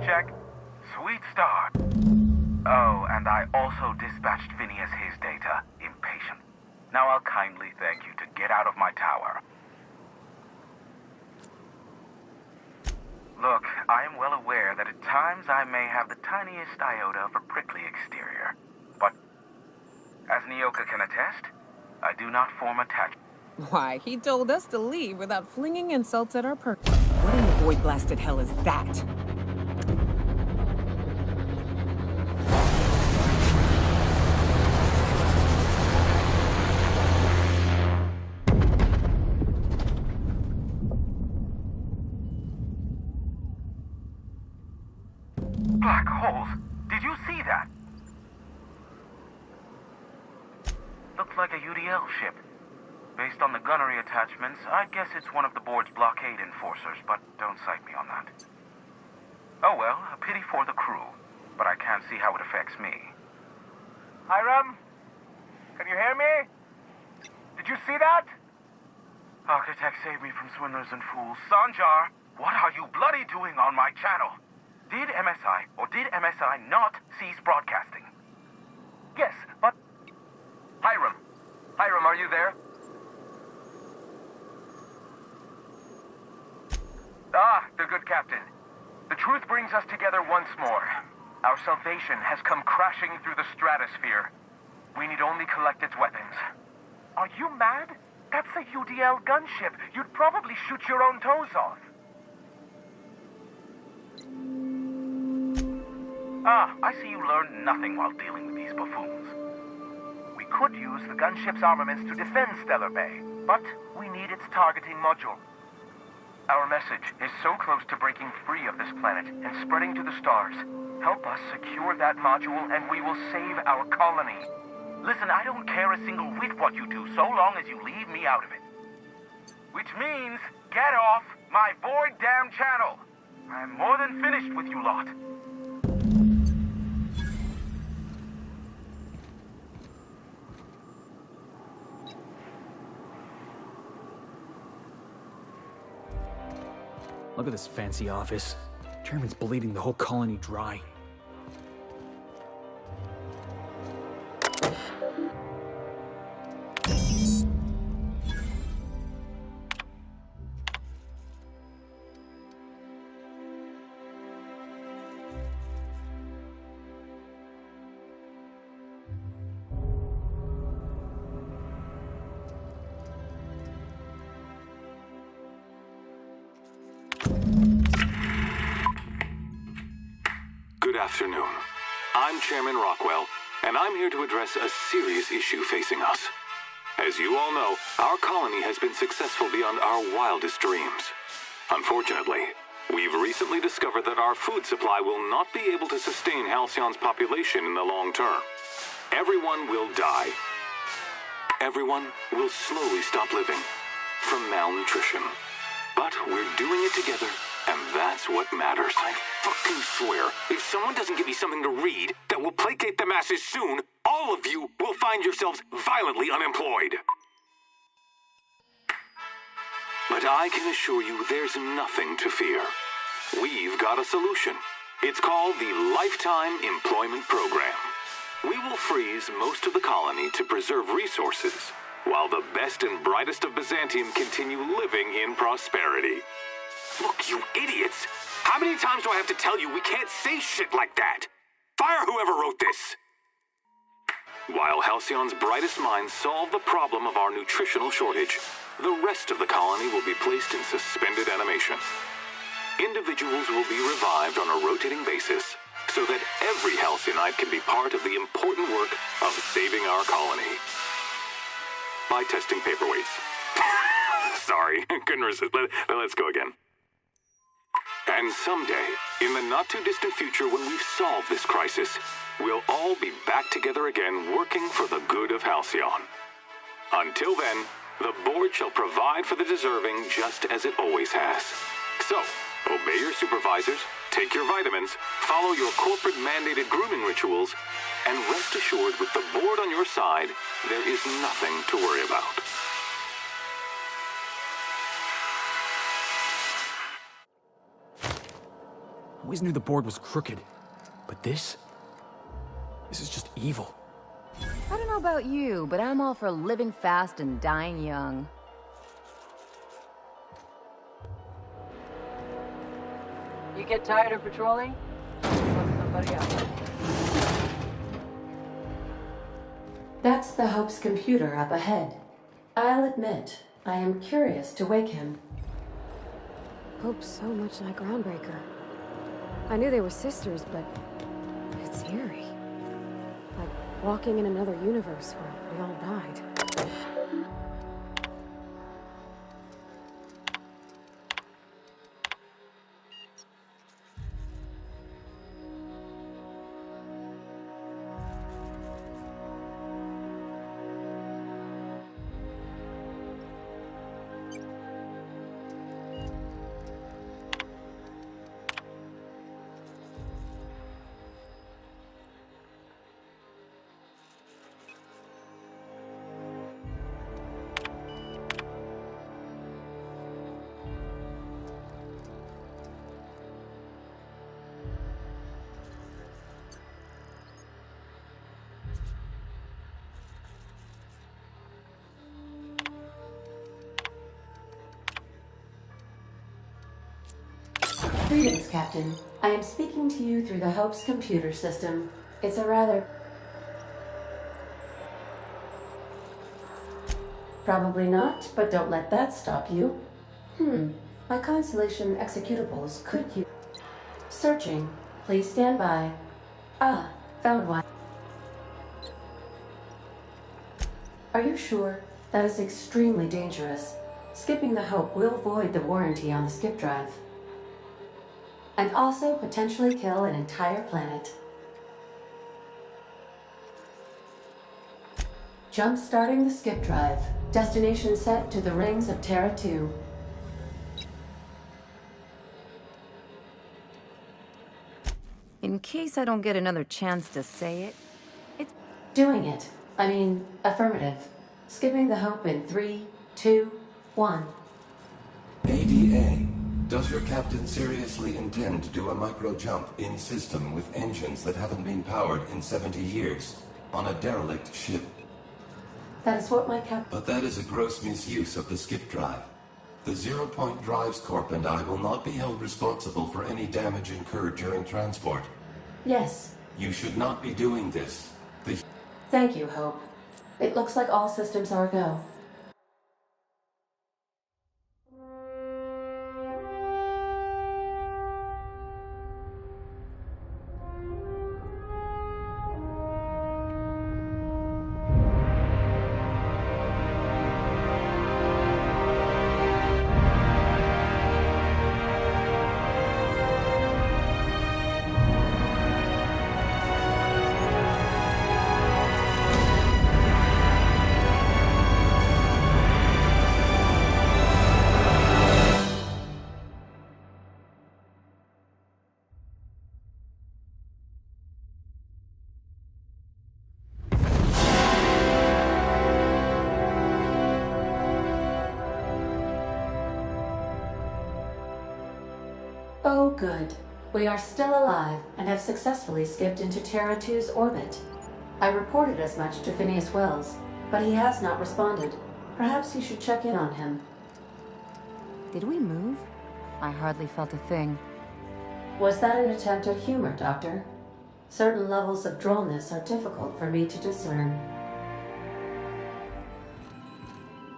check. Sweet start. Oh, and I also dispatched Phineas his data. Impatient. Now I'll kindly thank you to get out of my tower. Look, I am well aware that at times I may have the tiniest iota of a prickly exterior. But, as Nyoka can attest, I do not form attachment. Why, he told us to leave without flinging insults at our person. What in the void-blasted hell is that? Black holes! Did you see that? Looks like a UDL ship. Based on the gunnery attachments, I'd guess it's one of the board's blockade enforcers, but don't cite me on that. Oh well, a pity for the crew, but I can't see how it affects me. Hiram? Can you hear me? Did you see that? Architect, save me from swindlers and fools. Sanjar, what are you bloody doing on my channel? Did MSI or did MSI not cease broadcasting? Yes, but... Hiram, are you there? Ah, the good captain. The truth brings us together once more. Our salvation has come crashing through the stratosphere. We need only collect its weapons. Are you mad? That's a UDL gunship. You'd probably shoot your own toes off. Ah, I see you learned nothing while dealing with these buffoons. We could use the gunship's armaments to defend Stellar Bay, but we need its targeting module. Our message is so close to breaking free of this planet and spreading to the stars. Help us secure that module and we will save our colony. Listen, I don't care a single whit what you do, so long as you leave me out of it. Which means, get off my void damn channel. I'm more than finished with you lot. Look at this fancy office. Chairman's bleeding the whole colony dry. Good afternoon. I'm Chairman Rockwell, and I'm here to address a serious issue facing us. As you all know, our colony has been successful beyond our wildest dreams. Unfortunately, we've recently discovered that our food supply will not be able to sustain Halcyon's population in the long term. Everyone will die. Everyone will slowly stop living from malnutrition. But we're doing it together, and that's what matters. I fucking swear, if someone doesn't give me something to read that will placate the masses soon, all of you will find yourselves violently unemployed. But I can assure you there's nothing to fear. We've got a solution. It's called the Lifetime Employment Program. We will freeze most of the colony to preserve resources, while the best and brightest of Byzantium continue living in prosperity. Look, you idiots! How many times do I have to tell you we can't say shit like that? Fire whoever wrote this! While Halcyon's brightest minds solve the problem of our nutritional shortage, the rest of the colony will be placed in suspended animation. Individuals will be revived on a rotating basis, so that every Halcyon can be part of the important work of saving our colony. By testing paperweights. Sorry, couldn't resist. Let's go again. And someday, in the not-too-distant future when we've solved this crisis, we'll all be back together again working for the good of Halcyon. Until then, the board shall provide for the deserving just as it always has. So, obey your supervisors, take your vitamins, follow your corporate-mandated grooming rituals, and rest assured with the board on your side, there is nothing to worry about. always knew the board was crooked. But this is just evil. I don't know about you, but I'm all for living fast and dying young. You get tired of patrolling? Look somebody else. That's the Hope's computer up ahead. I'll admit, I am curious to wake him. Hope's so much like Groundbreaker. I knew they were sisters, but it's eerie. Like walking in another universe where we all died. Greetings, Captain. I am speaking to you through the Hope's computer system. It's a rather... Probably not, but don't let that stop you. My Constellation executables could use... Searching. Please stand by. Ah, found one. Are you sure? That is extremely dangerous. Skipping the Hope will void the warranty on the skip drive. And also potentially kill an entire planet. Jump-starting the skip drive. Destination set to the rings of Terra 2. In case I don't get another chance to say it, it's... Doing it. I mean, affirmative. Skipping the Hope in 3, 2, 1. ADA. Does your captain seriously intend to do a micro-jump in system with engines that haven't been powered in 70 years on a derelict ship? That is what my But that is a gross misuse of the skip drive. The Zero Point Drives Corp and I will not be held responsible for any damage incurred during transport. Yes. You should not be doing this. Thank you, Hope. It looks like all systems are go. Oh, good. We are still alive and have successfully skipped into Terra 2's orbit. I reported as much to Phineas Wells, but he has not responded. Perhaps you should check in on him. Did we move? I hardly felt a thing. Was that an attempt at humor, Doctor? Certain levels of drollness are difficult for me to discern.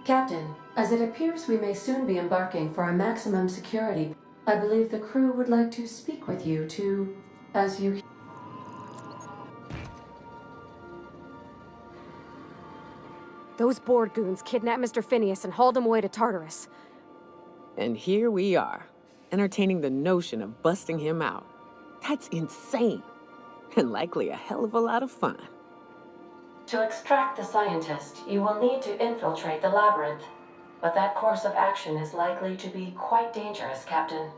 Captain, as it appears we may soon be embarking for a maximum security, I believe the crew would like to speak with you to, as you... Those board goons kidnapped Mr. Phineas and hauled him away to Tartarus. And here we are, entertaining the notion of busting him out. That's insane. And likely a hell of a lot of fun. To extract the scientist, you will need to infiltrate the labyrinth. But that course of action is likely to be quite dangerous, Captain.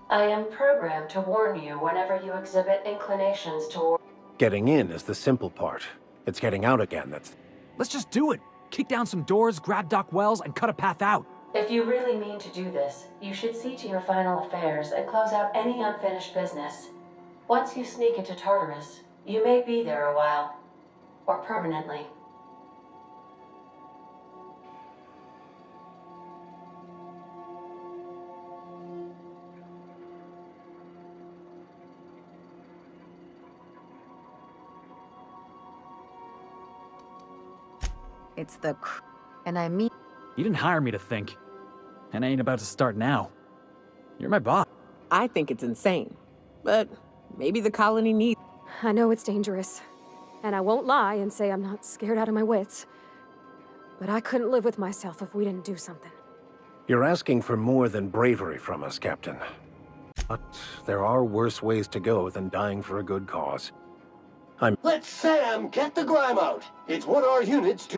I am programmed to warn you whenever you exhibit inclinations toward... Getting in is the simple part. It's getting out again that's... Let's just do it. Kick down some doors, grab Doc Wells, and cut a path out. If you really mean to do this, you should see to your final affairs and close out any unfinished business. Once you sneak into Tartarus, you may be there a while. Or permanently. It's the and I mean... You didn't hire me to think. And I ain't about to start now. You're my boss. I think it's insane. But maybe the colony needs... I know it's dangerous. And I won't lie and say I'm not scared out of my wits. But I couldn't live with myself if we didn't do something. You're asking for more than bravery from us, Captain. But there are worse ways to go than dying for a good cause. Let Sam get the grime out. It's what our units do.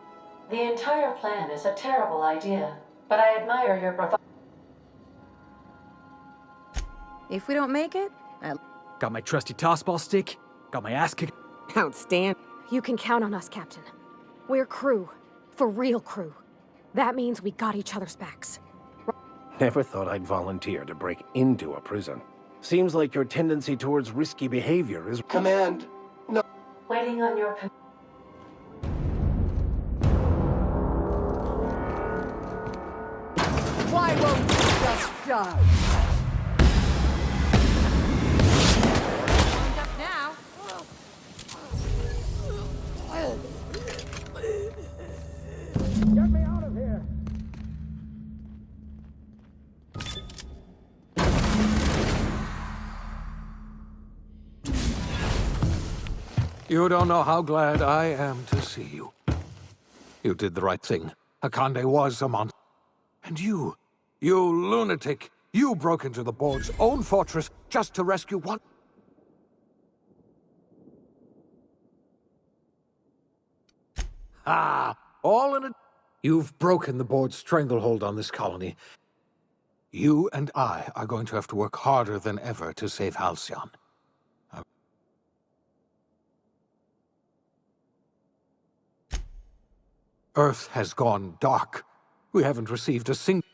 The entire plan is a terrible idea, but I admire your If we don't make it, Got my trusty tossball stick, got my ass kicked. Outstanding. You can count on us, Captain. We're crew. For real crew. That means we got each other's backs. Never thought I'd volunteer to break into a prison. Seems like your tendency towards risky behavior is... Command. No. Waiting on your... Why won't you just die? Wound up now. Get me out of here! You don't know how glad I am to see you. You did the right thing. Akande was a monster. And you lunatic, you broke into the board's own fortress just to rescue one... all in a... You've broken the board's stranglehold on this colony. You and I are going to have to work harder than ever to save Halcyon. Earth has gone dark. We haven't received a single...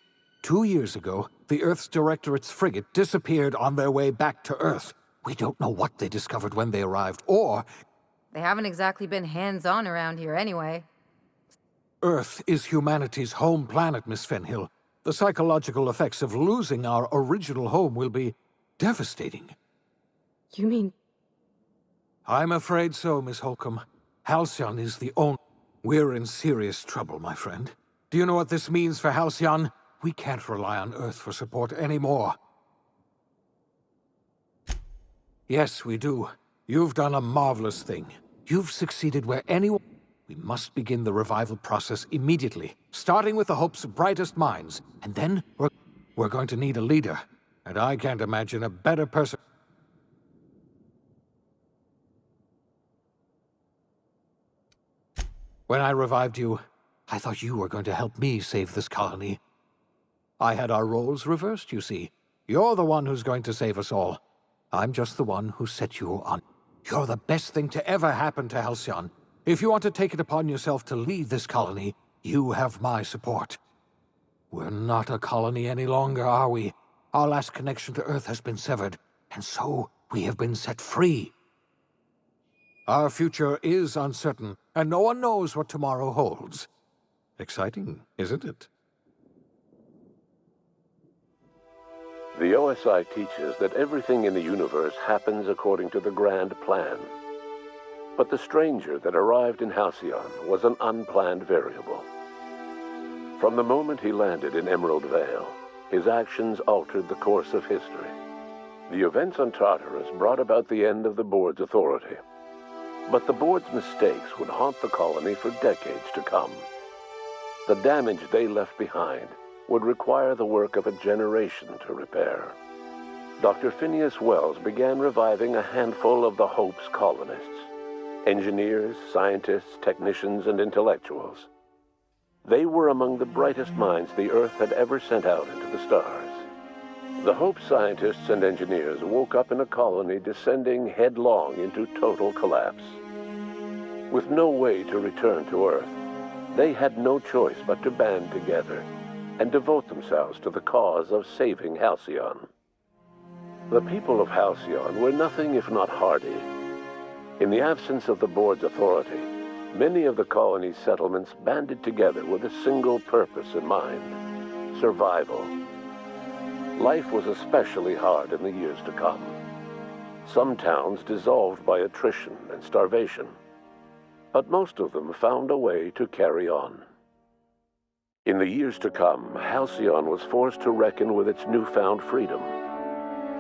2 years ago, the Earth's Directorate's frigate disappeared on their way back to Earth. We don't know what they discovered when they arrived, or... They haven't exactly been hands-on around here anyway. Earth is humanity's home planet, Miss Fenhill. The psychological effects of losing our original home will be devastating. You mean... I'm afraid so, Miss Holcomb. Halcyon is the only... We're in serious trouble, my friend. Do you know what this means for Halcyon? We can't rely on Earth for support anymore. Yes, we do. You've done a marvelous thing. You've succeeded where anyone... We must begin the revival process immediately, starting with the Hope's brightest minds. And then we're going to need a leader. And I can't imagine a better person... When I revived you, I thought you were going to help me save this colony. I had our roles reversed, you see. You're the one who's going to save us all. I'm just the one who set you on. You're the best thing to ever happen to Halcyon. If you want to take it upon yourself to lead this colony, you have my support. We're not a colony any longer, are we? Our last connection to Earth has been severed, and so we have been set free. Our future is uncertain, and no one knows what tomorrow holds. Exciting, isn't it? The OSI teaches that everything in the universe happens according to the grand plan. But the stranger that arrived in Halcyon was an unplanned variable. From the moment he landed in Emerald Vale, his actions altered the course of history. The events on Tartarus brought about the end of the board's authority. But the board's mistakes would haunt the colony for decades to come. The damage they left behind would require the work of a generation to repair. Dr. Phineas Wells began reviving a handful of the Hope's colonists. Engineers, scientists, technicians, and intellectuals. They were among the brightest minds the Earth had ever sent out into the stars. The Hope scientists and engineers woke up in a colony descending headlong into total collapse. With no way to return to Earth, they had no choice but to band together and devote themselves to the cause of saving Halcyon. The people of Halcyon were nothing if not hardy. In the absence of the board's authority, many of the colony's settlements banded together with a single purpose in mind: survival. Life was especially hard in the years to come. Some towns dissolved by attrition and starvation, but most of them found a way to carry on. In the years to come, Halcyon was forced to reckon with its newfound freedom.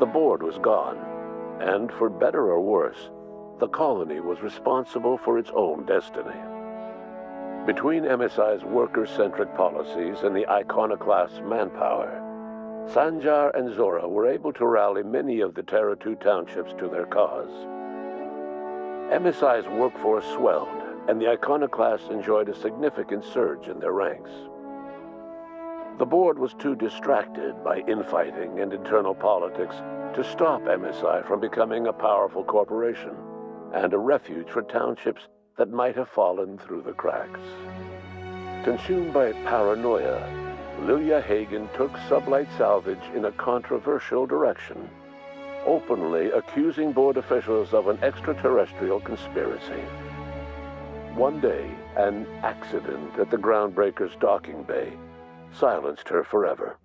The board was gone, and for better or worse, the colony was responsible for its own destiny. Between MSI's worker-centric policies and the iconoclast's manpower, Sanjar and Zora were able to rally many of the Terra 2 townships to their cause. MSI's workforce swelled, and the iconoclasts enjoyed a significant surge in their ranks. The board was too distracted by infighting and internal politics to stop MSI from becoming a powerful corporation and a refuge for townships that might have fallen through the cracks. Consumed by paranoia, Lilia Hagen took Sublight Salvage in a controversial direction, openly accusing board officials of an extraterrestrial conspiracy. One day, an accident at the Groundbreaker's docking bay silenced her forever.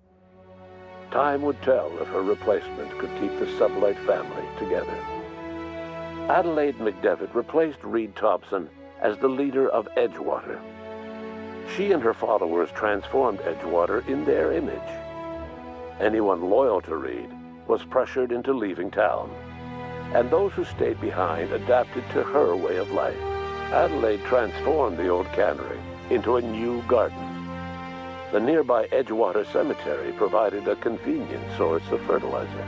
Time would tell if her replacement could keep the Sublight family together. Adelaide McDevitt replaced Reed Thompson as the leader of Edgewater. She and her followers transformed Edgewater in their image. Anyone loyal to Reed was pressured into leaving town, and those who stayed behind adapted to her way of life. Adelaide transformed the old cannery into a new garden. The nearby Edgewater Cemetery provided a convenient source of fertilizer.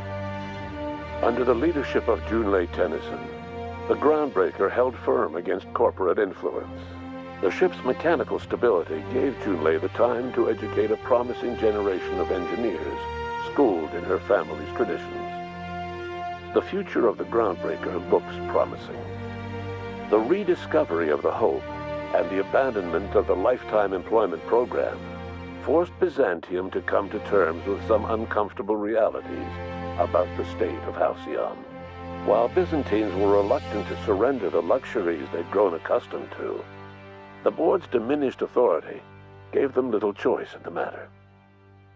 Under the leadership of Junlei Tennyson, the Groundbreaker held firm against corporate influence. The ship's mechanical stability gave Junlei the time to educate a promising generation of engineers schooled in her family's traditions. The future of the Groundbreaker looks promising. The rediscovery of the Hope and the abandonment of the Lifetime Employment Program forced Byzantium to come to terms with some uncomfortable realities about the state of Halcyon. While Byzantines were reluctant to surrender the luxuries they'd grown accustomed to, the board's diminished authority gave them little choice in the matter.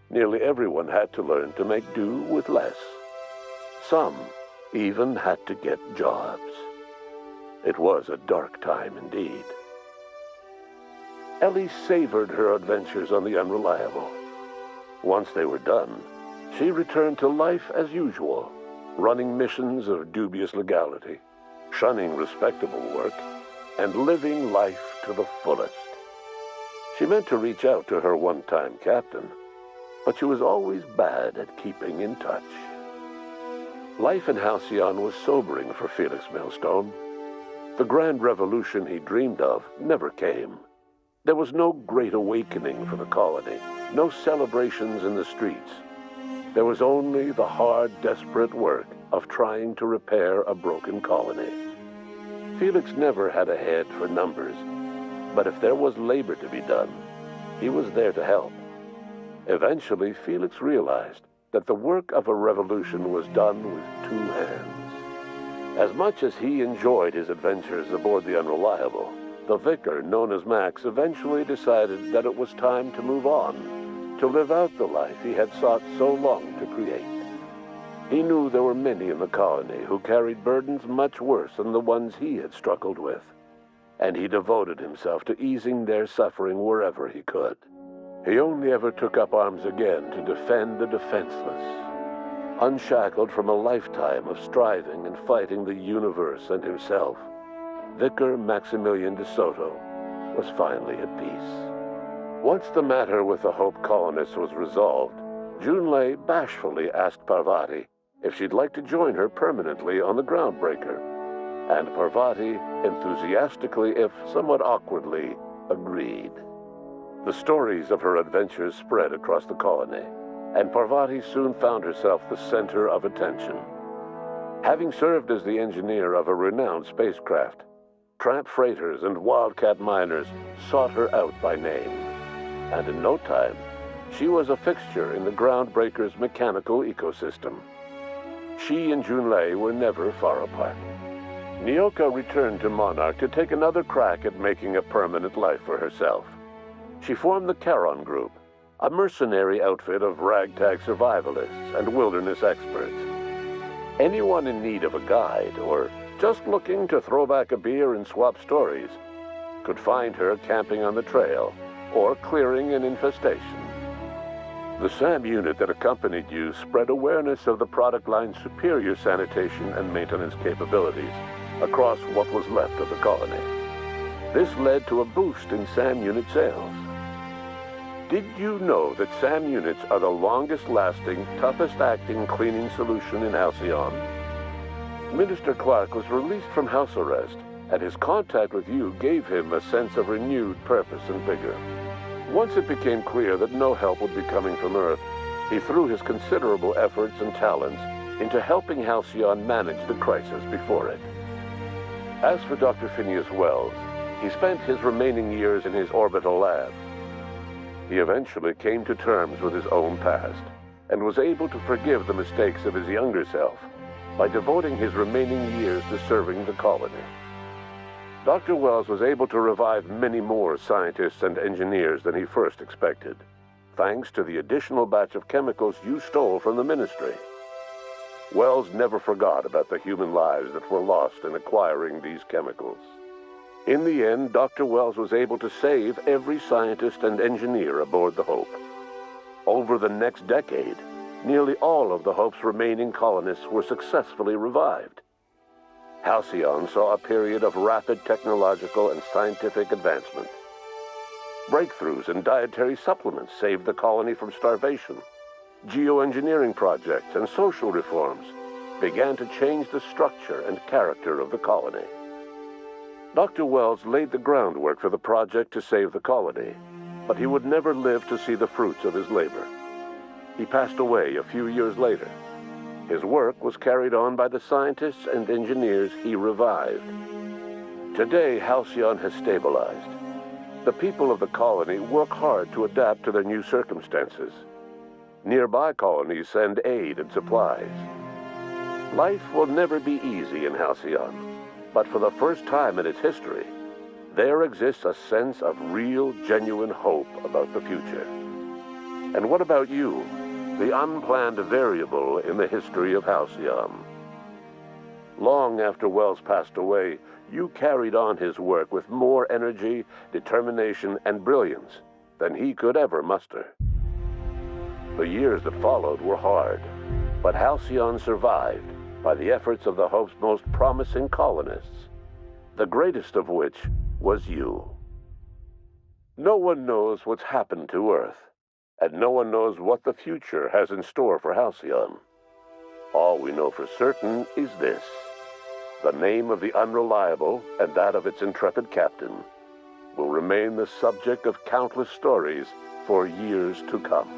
Nearly everyone had to learn to make do with less. Some even had to get jobs. It was a dark time indeed. Ellie savored her adventures on the Unreliable. Once they were done, she returned to life as usual, running missions of dubious legality, shunning respectable work, and living life to the fullest. She meant to reach out to her one-time captain, but she was always bad at keeping in touch. Life in Halcyon was sobering for Felix Millstone. The grand revolution he dreamed of never came. There was no great awakening for the colony, no celebrations in the streets. There was only the hard, desperate work of trying to repair a broken colony. Felix never had a head for numbers, but if there was labor to be done, he was there to help. Eventually, Felix realized that the work of a revolution was done with two hands. As much as he enjoyed his adventures aboard the Unreliable, the vicar, known as Max, eventually decided that it was time to move on, to live out the life he had sought so long to create. He knew there were many in the colony who carried burdens much worse than the ones he had struggled with, and he devoted himself to easing their suffering wherever he could. He only ever took up arms again to defend the defenseless. Unshackled from a lifetime of striving and fighting the universe and himself, Vicar Maximilian de Soto was finally at peace. Once the matter with the Hope colonists was resolved, Junlei bashfully asked Parvati if she'd like to join her permanently on the Groundbreaker, and Parvati enthusiastically, if somewhat awkwardly, agreed. The stories of her adventures spread across the colony, and Parvati soon found herself the center of attention. Having served as the engineer of a renowned spacecraft, tramp freighters and wildcat miners sought her out by name, and in no time, she was a fixture in the Groundbreaker's mechanical ecosystem. She and Junlei were never far apart. Nyoka returned to Monarch to take another crack at making a permanent life for herself. She formed the Charon Group, a mercenary outfit of ragtag survivalists and wilderness experts. Anyone in need of a guide, or just looking to throw back a beer and swap stories, could find her camping on the trail or clearing an infestation. The SAM unit that accompanied you spread awareness of the product line's superior sanitation and maintenance capabilities across what was left of the colony. This led to a boost in SAM unit sales. Did you know that SAM units are the longest-lasting, toughest-acting cleaning solution in Halcyon? Minister Clark was released from house arrest, and his contact with you gave him a sense of renewed purpose and vigor. Once it became clear that no help would be coming from Earth, he threw his considerable efforts and talents into helping Halcyon manage the crisis before it. As for Dr. Phineas Wells, he spent his remaining years in his orbital lab. He eventually came to terms with his own past and was able to forgive the mistakes of his younger self by devoting his remaining years to serving the colony. Dr. Wells was able to revive many more scientists and engineers than he first expected, thanks to the additional batch of chemicals you stole from the Ministry. Wells never forgot about the human lives that were lost in acquiring these chemicals. In the end, Dr. Wells was able to save every scientist and engineer aboard the Hope. Over the next decade, nearly all of the Hope's remaining colonists were successfully revived. Halcyon saw a period of rapid technological and scientific advancement. Breakthroughs in dietary supplements saved the colony from starvation. Geoengineering projects and social reforms began to change the structure and character of the colony. Dr. Wells laid the groundwork for the project to save the colony, but he would never live to see the fruits of his labor. He passed away a few years later. His work was carried on by the scientists and engineers he revived. Today, Halcyon has stabilized. The people of the colony work hard to adapt to their new circumstances. Nearby colonies send aid and supplies. Life will never be easy in Halcyon. But for the first time in its history, there exists a sense of real, genuine hope about the future. And what about you, the unplanned variable in the history of Halcyon? Long after Wells passed away, you carried on his work with more energy, determination, and brilliance than he could ever muster. The years that followed were hard, but Halcyon survived by the efforts of the Hope's most promising colonists, the greatest of which was you. No one knows what's happened to Earth, and no one knows what the future has in store for Halcyon. All we know for certain is this: the name of the Unreliable and that of its intrepid captain will remain the subject of countless stories for years to come.